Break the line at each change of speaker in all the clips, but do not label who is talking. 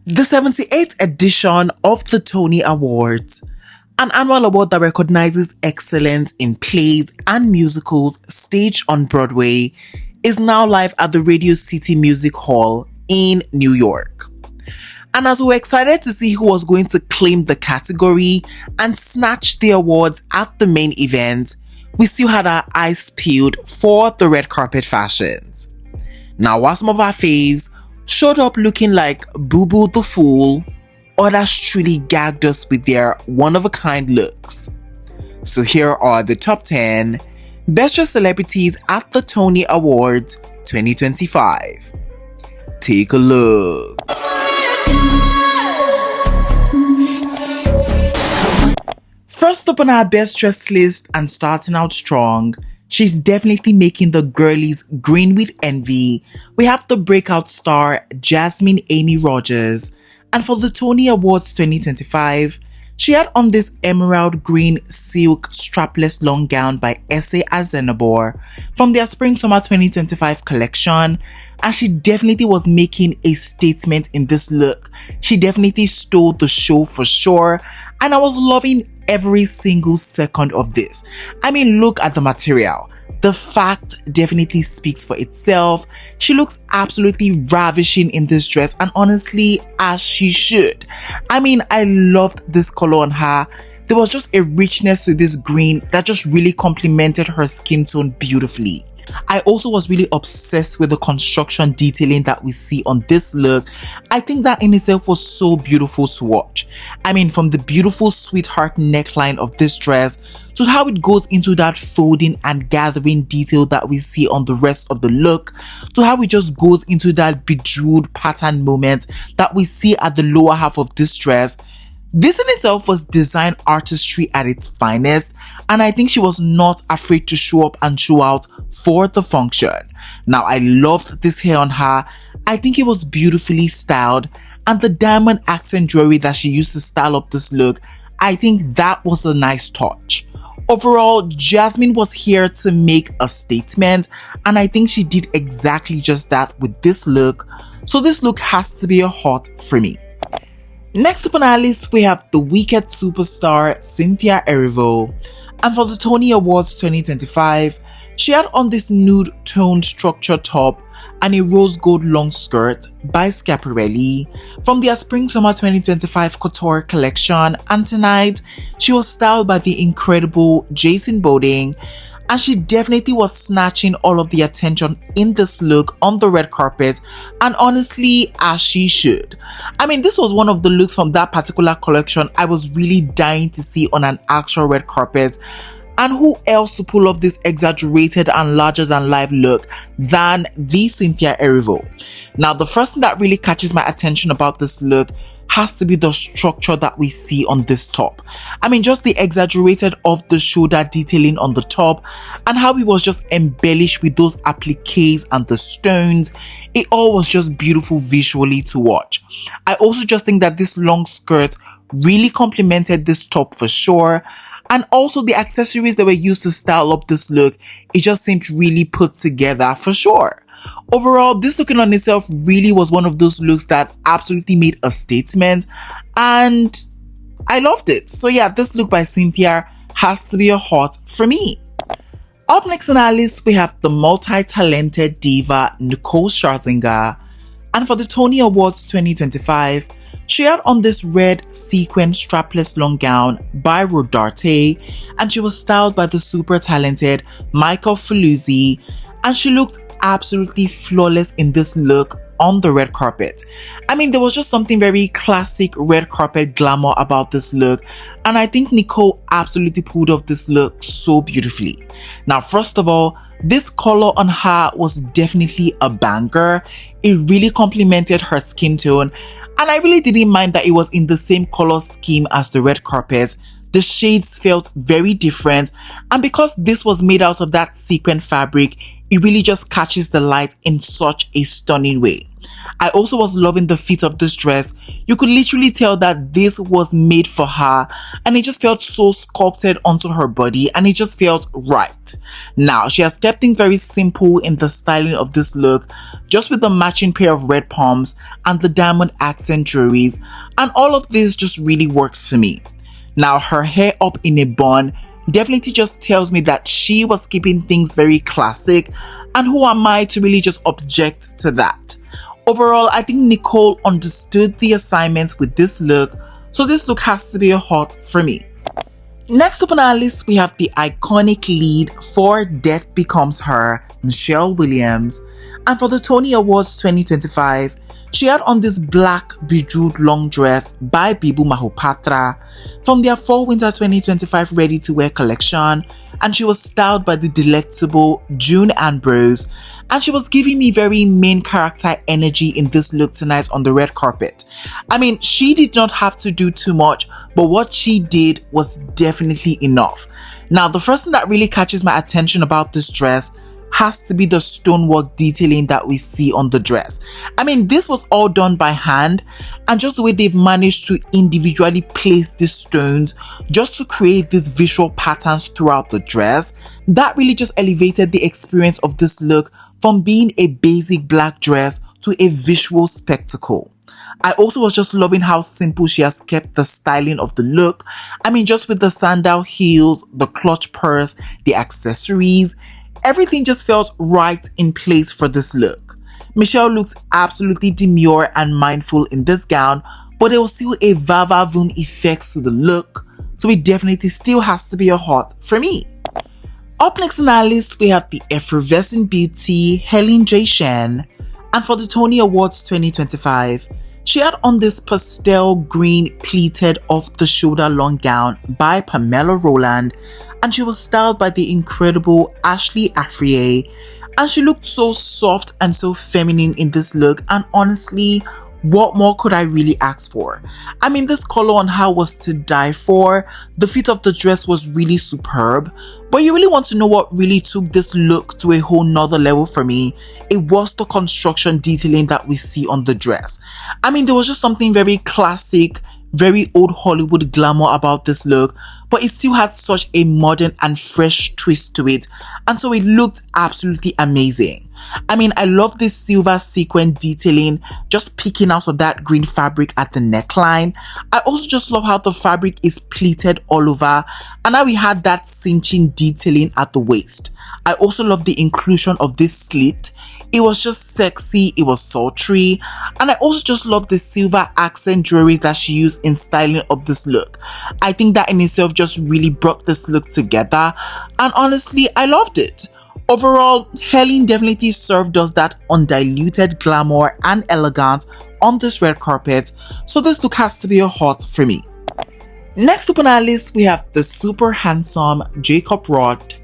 The 78th edition of the Tony Awards, an annual award that recognizes excellence in plays and musicals staged on Broadway, is now live at the Radio City Music Hall in New York. And as we were excited to see who was going to claim the category and snatch the awards at the main event, we still had our eyes peeled for the red carpet fashions. Now, while some of our faves showed up looking like Boo Boo the Fool, others truly gagged us with their one-of-a-kind looks. So here are the top 10 Best Dressed Celebrities at the Tony Awards 2025. Take a look. First up on our Best Dressed list, and starting out strong, she's definitely making the girlies grin with envy. We have the breakout star Jasmine Amy Rogers, and for the Tony Awards 2025, she had on this emerald green silk strapless long gown by S.A. Azenabor from their Spring Summer 2025 collection, and she definitely was making a statement in this look. She definitely stole the show for sure, and I was loving every single second of this. I mean, look at the material. The fact definitely speaks for itself. She looks absolutely ravishing in this dress, and honestly, as she should. I mean, I loved this color on her. There was just a richness to this green that just really complemented her skin tone beautifully. I also was really obsessed with the construction detailing that we see on this look. I think that in itself was so beautiful to watch. I mean, from the beautiful sweetheart neckline of this dress to how it goes into that folding and gathering detail that we see on the rest of the look, to how it just goes into that bejeweled pattern moment that we see at the lower half of this dress. This in itself was design artistry at its finest, and I think she was not afraid to show up and show out for the function. Now, I loved this hair on her. I think it was beautifully styled, and the diamond accent jewelry that she used to style up this look, I think that was a nice touch. Overall, Jasmine was here to make a statement, and I think she did exactly just that with this look, so this look has to be a hot for me. Next up on our list, we have the Wicked superstar Cynthia Erivo, and for the Tony Awards 2025, she had on this nude toned structure top and a rose gold long skirt by Schiaparelli from their Spring Summer 2025 Couture collection, and tonight she was styled by the incredible Jason Boding, and she definitely was snatching all of the attention in this look on the red carpet, and honestly, as she should. I mean, this was one of the looks from that particular collection I was really dying to see on an actual red carpet. And who else to pull off this exaggerated and larger than life look than the Cynthia Erivo? Now, the first thing that really catches my attention about this look has to be the structure that we see on this top. I mean, just the exaggerated off the shoulder detailing on the top, and how it was just embellished with those appliques and the stones. It all was just beautiful visually to watch. I also just think that this long skirt really complemented this top for sure. And also the accessories that were used to style up this look, it just seemed really put together for sure. Overall, this looking on itself really was one of those looks that absolutely made a statement, and I loved it. So yeah, this look by Cynthia has to be a hot for me. Up next on our list, we have the multi-talented diva Nicole Scherzinger, and for the Tony Awards 2025, she had on this red sequin strapless long gown by Rodarte, and she was styled by the super talented Michael Faluzzi, and she looked absolutely flawless in this look on the red carpet. I mean, there was just something very classic red carpet glamour about this look, and I think Nicole absolutely pulled off this look so beautifully. Now, first of all, this color on her was definitely a banger. It really complemented her skin tone, and I really didn't mind that it was in the same color scheme as the red carpet. The shades felt very different, and because this was made out of that sequin fabric, It really just catches the light in such a stunning way. I also was loving the fit of this dress. You could literally tell that this was made for her, and it just felt so sculpted onto her body, and it just felt right. Now, she has kept things very simple in the styling of this look, just with the matching pair of red palms and the diamond accent jewelries, and all of this just really works for me. Now, her hair up in a bun definitely just tells me that she was keeping things very classic, and who am I to really just object to that? Overall, I think Nicole understood the assignments with this look, so this look has to be a hot for me. Next up on our list, we have the iconic lead for Death Becomes Her, Michelle Williams. And for the Tony Awards 2025, she had on this black bejeweled long dress by Bibu Mahopatra from their Fall Winter 2025 ready-to-wear collection, and she was styled by the delectable June Ambrose, and she was giving me very main character energy in this look tonight on the red carpet. I mean, she did not have to do too much, but what she did was definitely enough. Now, the first thing that really catches my attention about this dress has to be the stonework detailing that we see on the dress. I mean, this was all done by hand, and just the way they've managed to individually place these stones just to create these visual patterns throughout the dress, that really just elevated the experience of this look from being a basic black dress to a visual spectacle. I also was just loving how simple she has kept the styling of the look. I mean, just with the sandal heels, the clutch purse, the accessories, everything just felt right in place for this look. Michelle looks absolutely demure and mindful in this gown, but there was still a va-va-voom effect to the look, so it definitely still has to be a hot for me. Up next on our list, we have the effervescent beauty Helen J. Shen, and for the Tony Awards 2025, she had on this pastel green pleated off-the-shoulder long gown by Pamela Roland, and she was styled by the incredible Ashley Afrier, and she looked so soft and so feminine in this look, and honestly, what more could I really ask for? I mean, this color on her was to die for. The fit of the dress was really superb, but you really want to know what really took this look to a whole nother level for me. It was the construction detailing that we see on the dress. I mean, there was just something very classic, very old Hollywood glamour about this look, but it still had such a modern and fresh twist to it, and so it looked absolutely amazing. I mean, I love this silver sequin detailing just peeking out of that green fabric at the neckline. I also just love how the fabric is pleated all over, and now we had that cinching detailing at the waist. I also love the inclusion of this slit. It was just sexy, it was sultry, and I also just love the silver accent jewelry that she used in styling up this look. I think that in itself just really brought this look together, and honestly, I loved it. Overall, Helen definitely served us that undiluted glamour and elegance on this red carpet, so this look has to be a hot for me. Next up on our list, we have the super handsome Jacob Rott,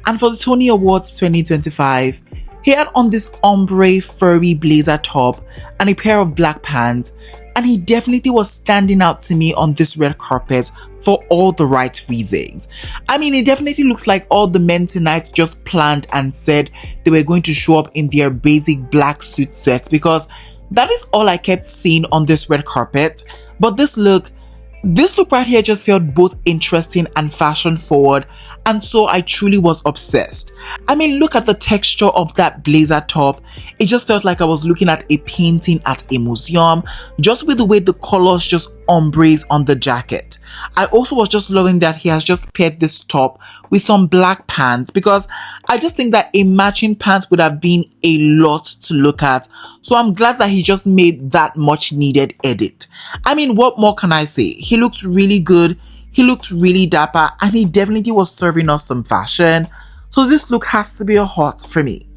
and for the Tony Awards 2025, he had on this ombre furry blazer top and a pair of black pants, and he definitely was standing out to me on this red carpet for all the right reasons. I mean, it definitely looks like all the men tonight just planned and said they were going to show up in their basic black suit sets, because that is all I kept seeing on this red carpet. But this look right here just felt both interesting and fashion forward, and so I truly was obsessed. I mean, look at the texture of that blazer top. It just felt like I was looking at a painting at a museum, just with the way the colors just ombre on the jacket. I also was just loving that he has just paired this top with some black pants, because I just think that a matching pants would have been a lot to look at. So I'm glad that he just made that much needed edit. I mean, what more can I say? He looked really good, he looked really dapper, and he definitely was serving us some fashion. So this look has to be a hot for me.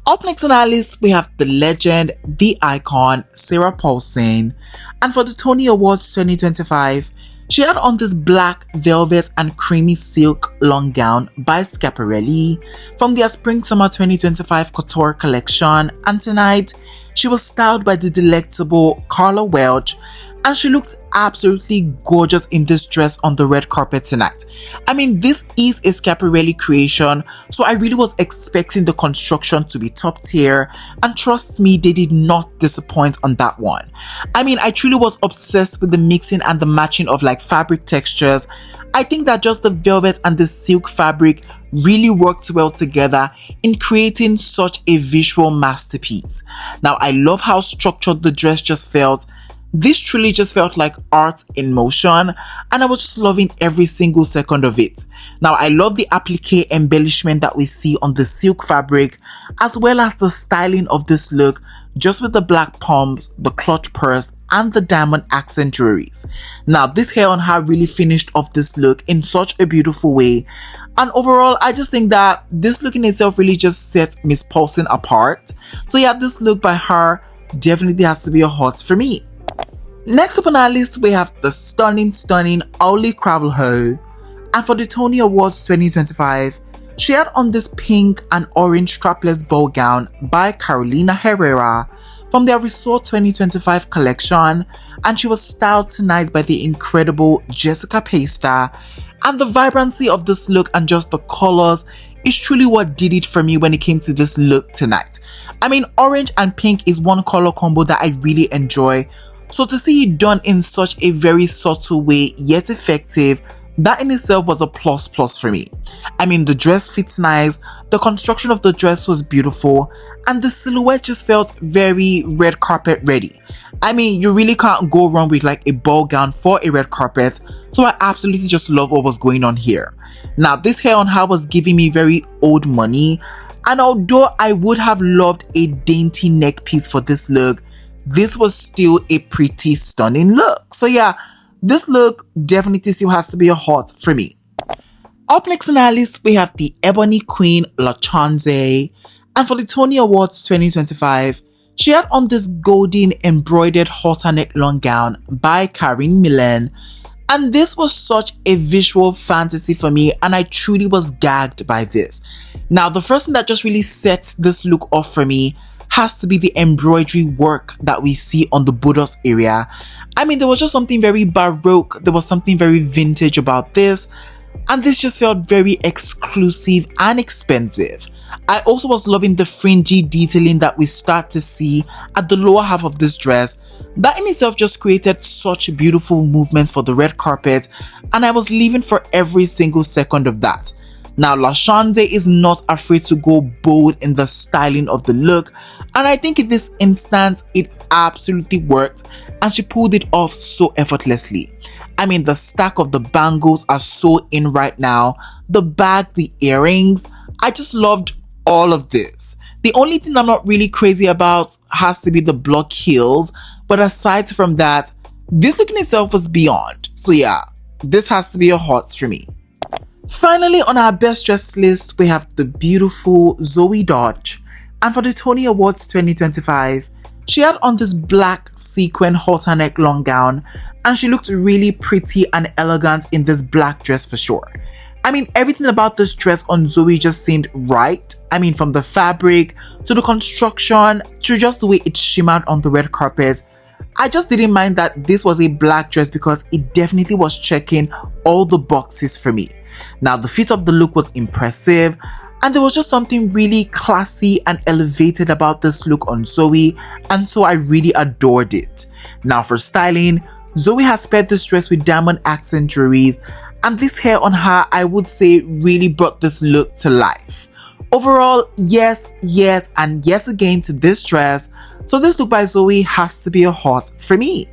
Up next on our list, we have the legend, the icon, Sarah Paulson. And for the Tony Awards 2025, she had on this black velvet and creamy silk long gown by Schiaparelli from their Spring-Summer 2025 Couture collection, and tonight she was styled by the delectable Carla Welch, and she looked absolutely gorgeous in this dress on the red carpet tonight. I mean, this is a Schiaparelli creation, so I really was expecting the construction to be top tier, and trust me, they did not disappoint on that one. I mean, I truly was obsessed with the mixing and the matching of like fabric textures. I think that just the velvet and the silk fabric really worked well together in creating such a visual masterpiece. Now, I love how structured the dress just felt. This truly just felt like art in motion, and I was just loving every single second of it. Now, I love the applique embellishment that we see on the silk fabric, as well as the styling of this look, just with the black pumps, the clutch purse, and the diamond accent jewelries. Now, this hair on her really finished off this look in such a beautiful way. And overall, I just think that this look in itself really just sets Miss Paulson apart. So yeah, this look by her definitely has to be a hot for me. Next up on our list, we have the stunning Auli'i Cravalho. And for the Tony Awards 2025, she had on this pink and orange strapless ball gown by Carolina Herrera from their Resort 2025 collection, and she was styled tonight by the incredible Jessica Pasta. And the vibrancy of this look and just the colors is truly what did it for me when it came to this look tonight. I mean, orange and pink is one color combo that I really enjoy. So to see it done in such a very subtle way, yet effective, that in itself was a plus for me. I mean, the dress fits nice, the construction of the dress was beautiful, and the silhouette just felt very red carpet ready. I mean, you really can't go wrong with like a ball gown for a red carpet, so I absolutely just love what was going on here. Now, this hair on her was giving me very old money, and although I would have loved a dainty neck piece for this look, this was still a pretty stunning look. So yeah, this look definitely still has to be a hot for me. Up next on our list, we have the Ebony Queen LaChanze. And for the Tony Awards 2025, she had on this golden embroidered halter neck long gown by Karen Millen. And this was such a visual fantasy for me, and I truly was gagged by this. Now, the first thing that just really sets this look off for me has to be the embroidery work that we see on the bodice area. I mean, there was just something very baroque, there was something very vintage about this, and this just felt very exclusive and expensive. I also was loving the fringy detailing that we start to see at the lower half of this dress. That in itself just created such beautiful movements for the red carpet, and I was living for every single second of that. Now, LaChanze is not afraid to go bold in the styling of the look, and I think in this instance, it absolutely worked, and she pulled it off so effortlessly. I mean, the stack of the bangles are so in right now, the bag, the earrings, I just loved all of this. The only thing I'm not really crazy about has to be the block heels, but aside from that, this look in itself was beyond. So yeah, this has to be a hot for me. Finally, on our best dress list, we have the beautiful Zoey Deutch. And for the Tony Awards 2025, she had on this black sequin halter neck long gown, and she looked really pretty and elegant in this black dress for sure. I mean, everything about this dress on Zoey just seemed right. I mean, from the fabric to the construction to just the way it shimmered on the red carpet. I just didn't mind that this was a black dress because it definitely was checking all the boxes for me. Now, the fit of the look was impressive, and there was just something really classy and elevated about this look on Zoey, and so I really adored it. Now, for styling, Zoey has paired this dress with diamond accent jewelries, and this hair on her, I would say, really brought this look to life. Overall, yes, and yes again to this dress, so this look by Zoey has to be a hot for me.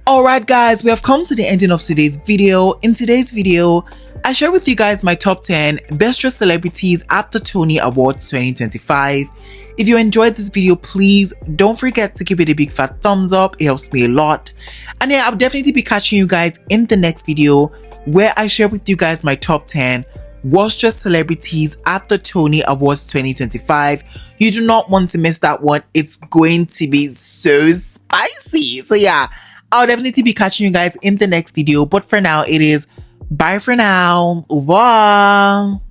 Alright guys, we have come to the ending of today's video. In today's video, I share with you guys my top 10 best dressed celebrities at the Tony Awards 2025. If you enjoyed this video, please don't forget to give it a big fat thumbs up. It helps me a lot. And yeah, I'll definitely be catching you guys in the next video where I share with you guys my top 10 worst dressed celebrities at the Tony Awards 2025. You do not want to miss that one. It's going to be so spicy. So yeah, I'll definitely be catching you guys in the next video. But for now, it is bye for now. Au revoir.